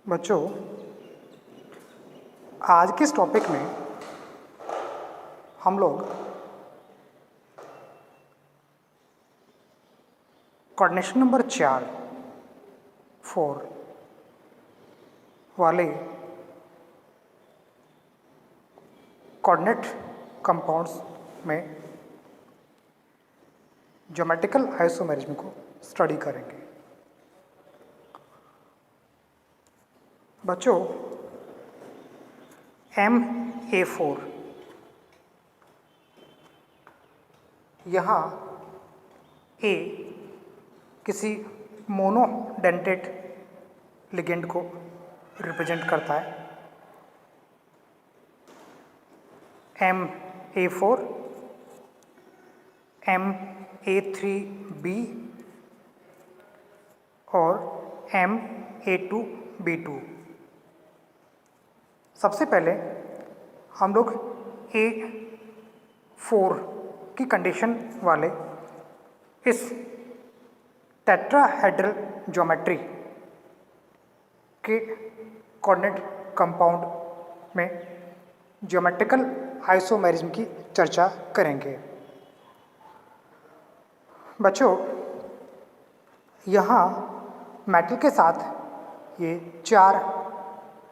बच्चों, आज के इस टॉपिक में हम लोग कोऑर्डिनेशन नंबर 4 वाले कोऑर्डिनेट कंपाउंड्स में ज्योमेट्रिकल आइसोमेरिज्म को स्टडी करेंगे। बच्चों, MA4 यहाँ A किसी मोनोडेंटेट लिगेंड को रिप्रेजेंट करता है। MA4 MA3B और MA2B2। सबसे पहले हम लोग A4 की कंडीशन वाले इस टेट्राहेड्रल ज्योमेट्री के कोऑर्डिनेट कंपाउंड में ज्योमेट्रिकल आइसोमेरिज्म की चर्चा करेंगे। बच्चों, यहाँ मेटल के साथ ये 4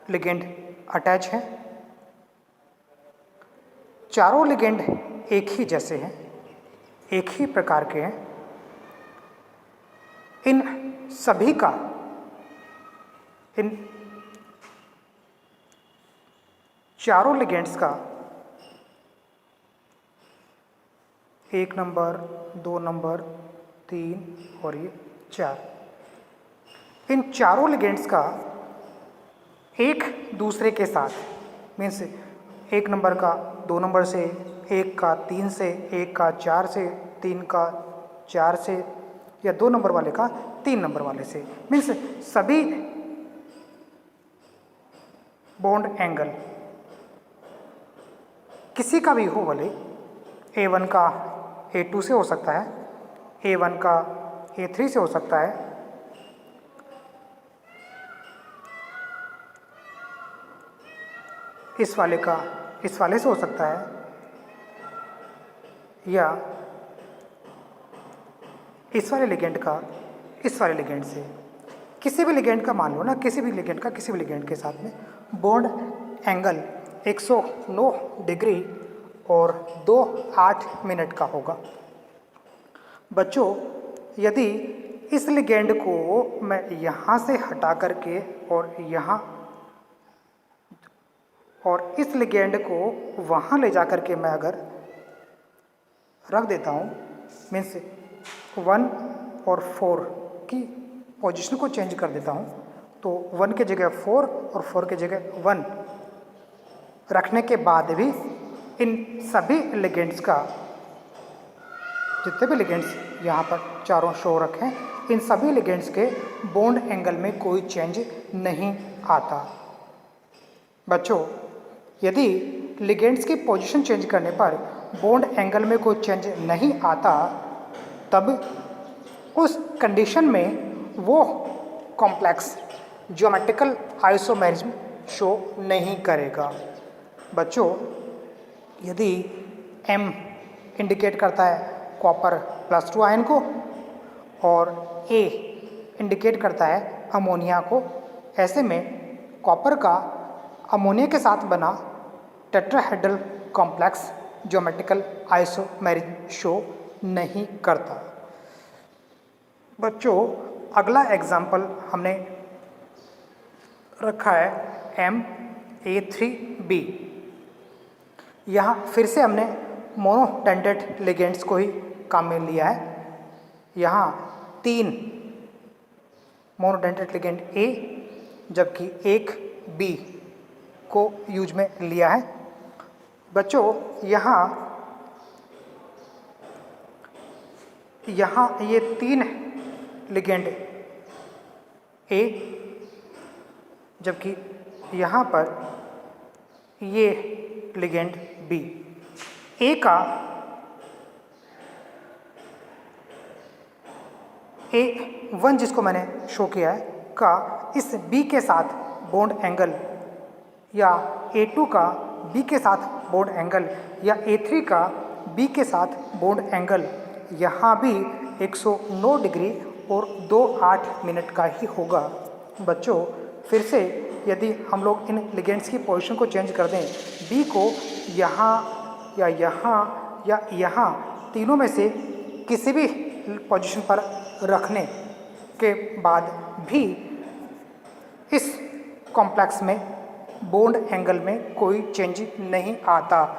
लिगेंड अटैच हैं। चारों लिगेंड एक ही जैसे हैं, एक ही प्रकार के हैं। इन चारों लिगेंड्स का 1 नंबर, 2 नंबर, 3 और ये 4, इन चारों लिगेंड्स का एक दूसरे के साथ मीन्स 1 नंबर का 2 नंबर से, 1 का 3 से, 1 का 4 से, 3 का 4 से या 2 नंबर वाले का 3 नंबर वाले से, मीन्स सभी बॉन्ड एंगल किसी का भी हो, भले A1 का A2 से हो सकता है, A1 का A3 से हो सकता है, इस वाले का इस वाले से हो सकता है, या इस वाले लिगेंड का इस वाले लिगेंड से। किसी भी लिगेंड का मान लो ना, किसी भी लिगेंड का किसी भी लिगेंड के साथ में बॉन्ड एंगल 109 डिग्री और 2-8 मिनट का होगा। बच्चों, यदि इस लिगेंड को मैं यहाँ से हटा करके और इस लिगेंड को वहाँ ले जा कर के मैं अगर रख देता हूँ, मीन्स 1 और 4 की पोजीशन को चेंज कर देता हूँ, तो 1 की जगह 4 और 4 की जगह 1 रखने के बाद भी इन सभी लिगेंड्स का, जितने भी लिगेंड्स यहाँ पर चारों शो रखे हैं, इन सभी लिगेंड्स के बॉन्ड एंगल में कोई चेंज नहीं आता। बच्चों, यदि लिगेंड्स की पोजीशन चेंज करने पर बॉन्ड एंगल में कोई चेंज नहीं आता, तब उस कंडीशन में वो कॉम्प्लेक्स ज्योमेट्रिकल आइसोमेरिज्म शो नहीं करेगा। बच्चों, यदि M इंडिकेट करता है कॉपर +2 आयन को और A इंडिकेट करता है अमोनिया को, ऐसे में कॉपर का अमोनिया के साथ बना tetrahedral complex geometrical isomerism show नहीं करता। बच्चों, अगला एग्जाम्पल हमने रखा है MA3B। यहाँ फिर से हमने मोनोडेंटेट लिगेंड्स को ही काम में लिया है। यहाँ 3 मोनोडेंटेट लिगेंड A जबकि 1 B को यूज में लिया है। बच्चों, यहाँ ये 3 लिगेंड A जबकि यहाँ पर ये लिगेंड B। A1 जिसको मैंने शो किया है का इस B के साथ बॉन्ड एंगल या A2 का B के साथ बॉन्ड एंगल या A3 का B के साथ बॉन्ड एंगल यहाँ भी 109 डिग्री और 28 मिनट का ही होगा। बच्चों फिर से यदि हम लोग इन लिगेंड्स की पोजीशन को चेंज कर दें, B को यहाँ या यहाँ या यहाँ तीनों में से किसी भी पोजीशन पर रखने के बाद भी इस कॉम्प्लेक्स में बॉन्ड एंगल में कोई चेंज नहीं आता।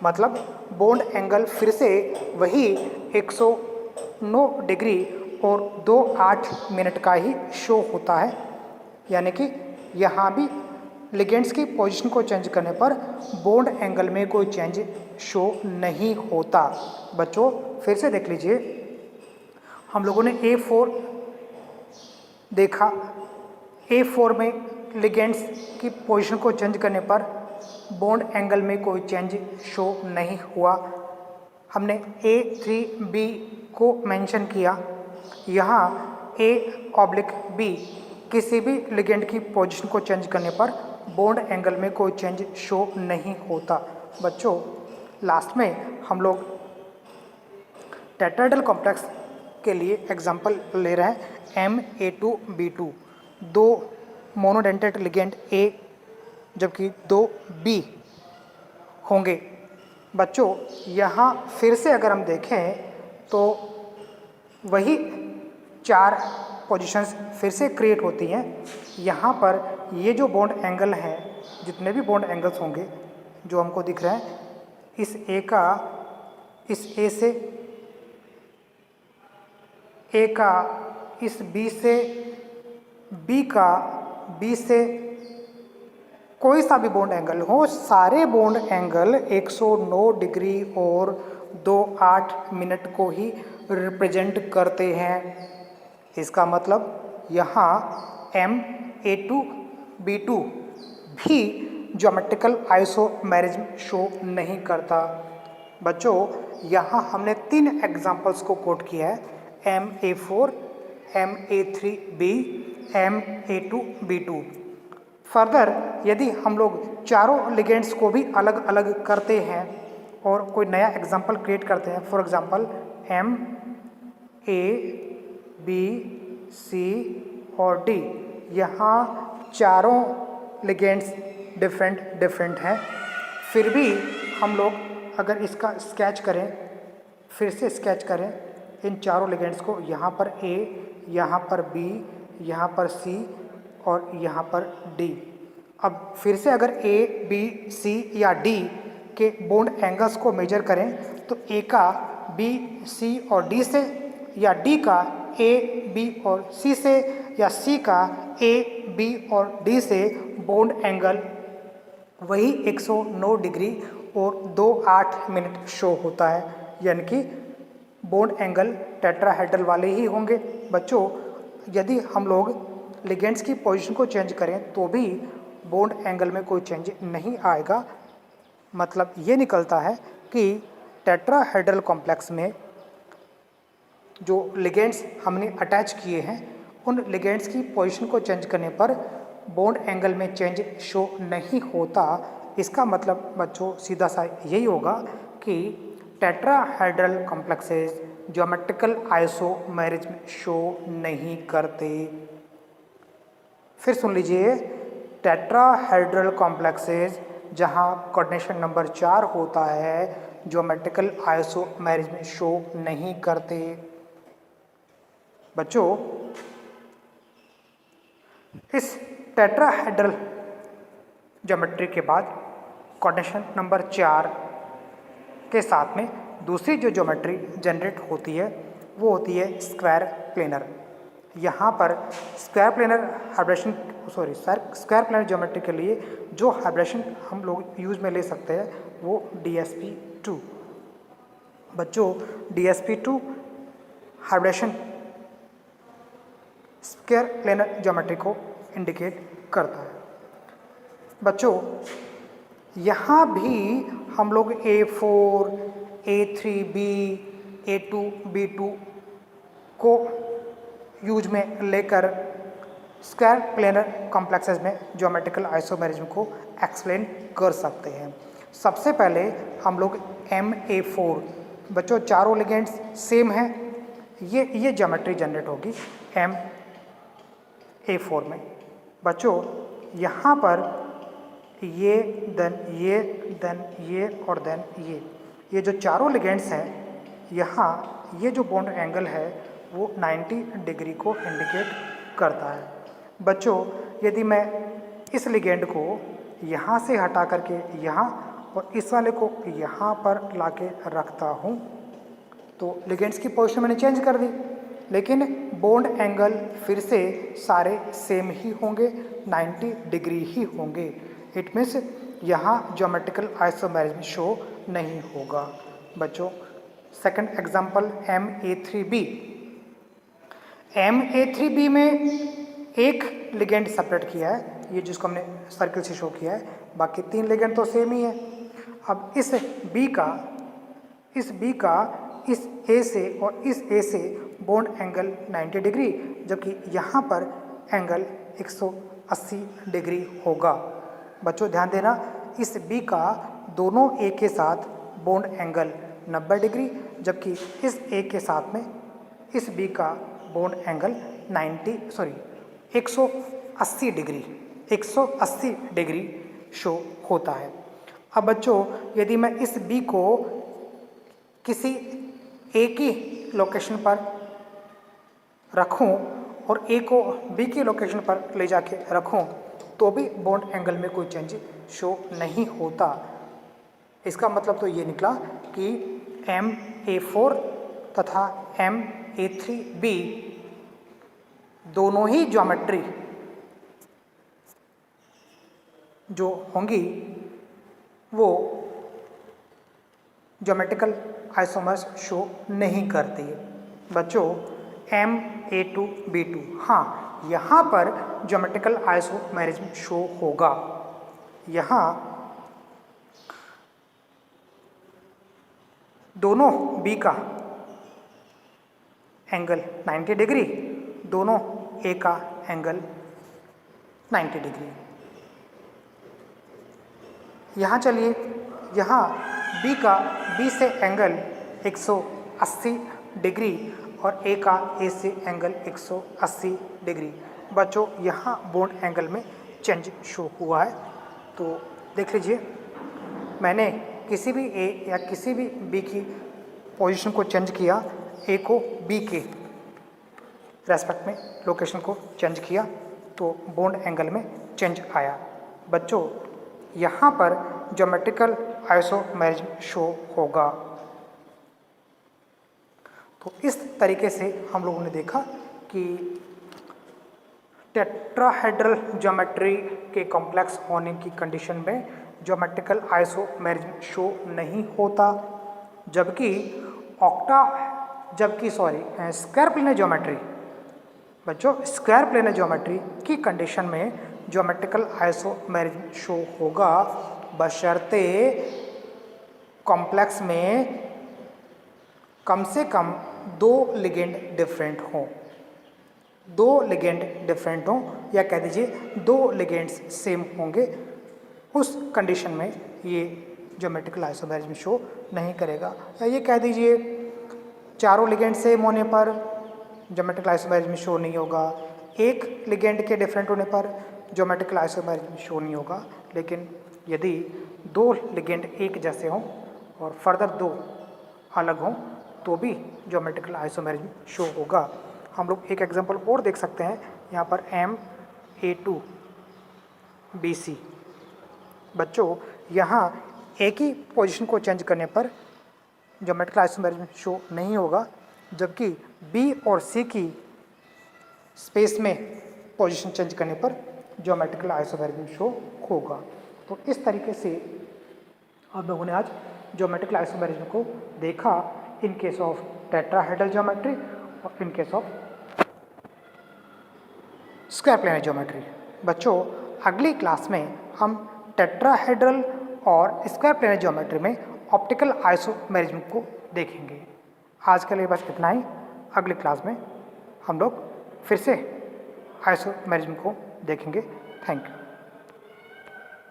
मतलब बॉन्ड एंगल फिर से वही 109 डिग्री और 28 मिनट का ही शो होता है। यानी कि यहाँ भी लिगेंड्स की पोजीशन को चेंज करने पर बॉन्ड एंगल में कोई चेंज शो नहीं होता। बच्चों फिर से देख लीजिए, हम लोगों ने A4 देखा। A4 में लिगेंड्स की पोजीशन को चेंज करने पर बॉन्ड एंगल में कोई चेंज शो नहीं हुआ। हमने A3B को मेंशन किया। यहाँ A/B किसी भी लिगेंड की पोजीशन को चेंज करने पर बॉन्ड एंगल में कोई चेंज शो नहीं होता। बच्चों लास्ट में हम लोग टेट्राहेड्रल कॉम्प्लेक्स के लिए एग्जांपल ले रहे हैं MA2B2, 2 मोनोडेंटेट लिगेंड A जबकि 2 B होंगे। बच्चों यहाँ फिर से अगर हम देखें तो वही 4 पोजीशंस फिर से क्रिएट होती हैं। यहाँ पर ये जो बॉन्ड एंगल हैं, जितने भी बॉन्ड एंगल्स होंगे जो हमको दिख रहे हैं, इस A का इस A से, A का इस B से, B का B से, कोई सा भी बॉन्ड एंगल हो, सारे बॉन्ड एंगल 109 डिग्री और 28 मिनट को ही रिप्रेजेंट करते हैं। इसका मतलब यहाँ MA2B2 भी ज्योमेट्रिकल आइसोमेरिज्म शो नहीं करता। बच्चों यहाँ हमने 3 एग्जाम्पल्स को कोट किया है, MA4, MA3B, MA2B2। फर्दर यदि हम लोग चारों लिगेंड्स को भी अलग अलग करते हैं और कोई नया एग्जाम्पल क्रिएट करते हैं, फॉर एग्जाम्पल MA/B/C और D, यहाँ चारों लिगेंड्स डिफरेंट हैं। फिर भी हम लोग अगर इसका स्केच करें, फिर से स्केच करें इन चारों लिगेंड्स को, यहाँ पर A, यहाँ पर B, यहाँ पर C और यहाँ पर D। अब फिर से अगर A, B, C या D के बॉन्ड एंगल्स को मेजर करें तो A का B, C और D से, या D का A, B और C से, या C का A, B और D से बॉन्ड एंगल वही 109 डिग्री और 28 मिनट शो होता है। यानी कि बॉन्ड एंगल टेट्राहेड्रल वाले ही होंगे। बच्चों यदि हम लोग लिगेंड्स की पोजीशन को चेंज करें तो भी बॉन्ड एंगल में कोई चेंज नहीं आएगा। मतलब ये निकलता है कि टेट्राहेड्रल कॉम्प्लेक्स में जो लिगेंड्स हमने अटैच किए हैं, उन लिगेंड्स की पोजीशन को चेंज करने पर बॉन्ड एंगल में चेंज शो नहीं होता। इसका मतलब बच्चों सीधा सा यही होगा कि tetrahedral complexes geometrical isomerism show नहीं करते। फिर सुन लीजिए, टेट्राहेड्रल कॉम्प्लेक्सेस जहाँ कोऑर्डिनेशन नंबर 4 होता है, ज्योमेट्रिकल आइसोमेरिज्म शो नहीं करते। बच्चों इस टेट्राहेड्रल ज्योमेट्री के बाद कोऑर्डिनेशन नंबर 4 के साथ में दूसरी जो ज्योमेट्री जनरेट होती है वो होती है स्क्वायर प्लेनर। यहाँ पर स्क्वायर प्लेनर ज्योमेट्री के लिए जो हाइब्रिडेशन हम लोग यूज में ले सकते हैं वो DSP2। बच्चों DSP2 hybridisation square planar geometry को इंडिकेट करता है। बच्चों यहाँ भी हम लोग A4, A3B, A2B2 को यूज में लेकर स्क्वायर प्लेनर कॉम्प्लेक्सेस में ज्योमेट्रिकल आइसोमेरिज्म को एक्सप्लेन कर सकते हैं। सबसे पहले हम लोग MA4, बच्चों चारों लिगेंड्स सेम हैं, ये ज्योमेट्री जनरेट होगी MA4 में। बच्चों यहाँ पर ये देन ये और देन ये जो चारों लिगेंड्स हैं, यहाँ ये जो बॉन्ड एंगल है वो 90 डिग्री को इंडिकेट करता है। बच्चों यदि मैं इस लिगेंड को यहाँ से हटा करके यहाँ और इस वाले को यहाँ पर लाके रखता हूँ तो लिगेंड्स की पोजीशन मैंने चेंज कर दी, लेकिन बॉन्ड एंगल फिर से सारे सेम ही होंगे, 90 डिग्री ही होंगे। इट मीन्स यहाँ ज्योमेट्रिकल आइसोमेरिज्म शो नहीं होगा। बच्चों सेकंड एग्जांपल MA3B। MA3B में एक लिगेंड सेपरेट किया है, ये जिसको हमने सर्कल से शो किया है, बाकी 3 लिगेंड तो सेम ही है। अब इस B का इस A से और इस A से बॉन्ड एंगल 90 डिग्री, जबकि यहाँ पर एंगल 180 डिग्री होगा। बच्चों ध्यान देना, इस B का दोनों A के साथ बॉन्ड एंगल 90 डिग्री, जबकि इस A के साथ में इस B का बॉन्ड एंगल 180 डिग्री शो होता है। अब बच्चों यदि मैं इस B को किसी A की लोकेशन पर रखूं और A को B की लोकेशन पर ले जाके रखूं तो भी बॉन्ड एंगल में कोई चेंज शो नहीं होता। इसका मतलब तो ये निकला कि MA4 तथा MA3B दोनों ही ज्योमेट्री जो होंगी वो ज्योमेट्रिकल आइसोमर्स शो नहीं करती। बच्चों MA2B2, हाँ यहाँ पर ज्योमेट्रिकल आइसोमेरिज्म शो होगा। यहाँ दोनों B का एंगल 90 डिग्री, दोनों A का एंगल 90 डिग्री। यहाँ चलिए, यहाँ B से एंगल 180 डिग्री और A से एंगल 180 डिग्री। बच्चों यहाँ बॉन्ड एंगल में चेंज शो हुआ है, तो देख लीजिए मैंने किसी भी A या किसी भी B की पोजीशन को चेंज किया, A को B के रेस्पेक्ट में लोकेशन को चेंज किया तो बॉन्ड एंगल में चेंज आया। बच्चों यहाँ पर ज्योमेट्रिकल आइसोमेरिज्म शो होगा। तो इस तरीके से हम लोगों ने देखा कि टेट्राहेड्रल ज्योमेट्री के कॉम्प्लेक्स होने की कंडीशन में ज्योमेट्रिकल आइसोमेरिज्म शो नहीं होता, जबकि स्क्वायर प्लेनर ज्योमेट्री, बच्चों स्क्वायर प्लेनर ज्योमेट्री की कंडीशन में ज्योमेट्रिकल आइसोमेरिज्म शो होगा, बशर्ते कॉम्प्लेक्स में कम से कम 2 लिगेंड डिफरेंट हों, 2 लिगेंड डिफरेंट हों, या कह दीजिए 2 लिगेंड्स सेम होंगे। उस कंडीशन में ये ज्योमेट्रिकल आइसोमेरिज्म शो नहीं करेगा। या ये कह दीजिए चारों लिगेंड सेम होने पर ज्योमेट्रिकल आइसोमेरिज्म शो नहीं होगा, एक लिगेंड के डिफरेंट होने पर ज्योमेट्रिकल आइसोमेरिज्म शो नहीं होगा, लेकिन यदि 2 लिगेंड एक जैसे हों और फर्दर 2 अलग हों तो भी ज्योमेट्रिकल आइसोमेरिज्म शो होगा। हम लोग एक एग्जांपल और देख सकते हैं, यहाँ पर MA2BC। बच्चों यहाँ एक ही पोजीशन को चेंज करने पर ज्योमेट्रिकल आइसोमेरिज्म शो नहीं होगा, जबकि B और C की स्पेस में पोजीशन चेंज करने पर ज्योमेट्रिकल आइसोमेरिज्म शो होगा। तो इस तरीके से आप लोगों ने आज ज्योमेट्रिकल आइसोमेरिज्म को देखा in case of tetrahedral geometry और in case of square planar geometry. बच्चों अगली क्लास में हम टेट्राहेड्रल और स्क्वायर प्लेनर ज्योमेट्री में ऑप्टिकल आइसोमेरिज्म को देखेंगे। आज के लिए बस इतना ही। अगली क्लास में हम लोग फिर से आइसोमेरिज्म को देखेंगे। Thank you.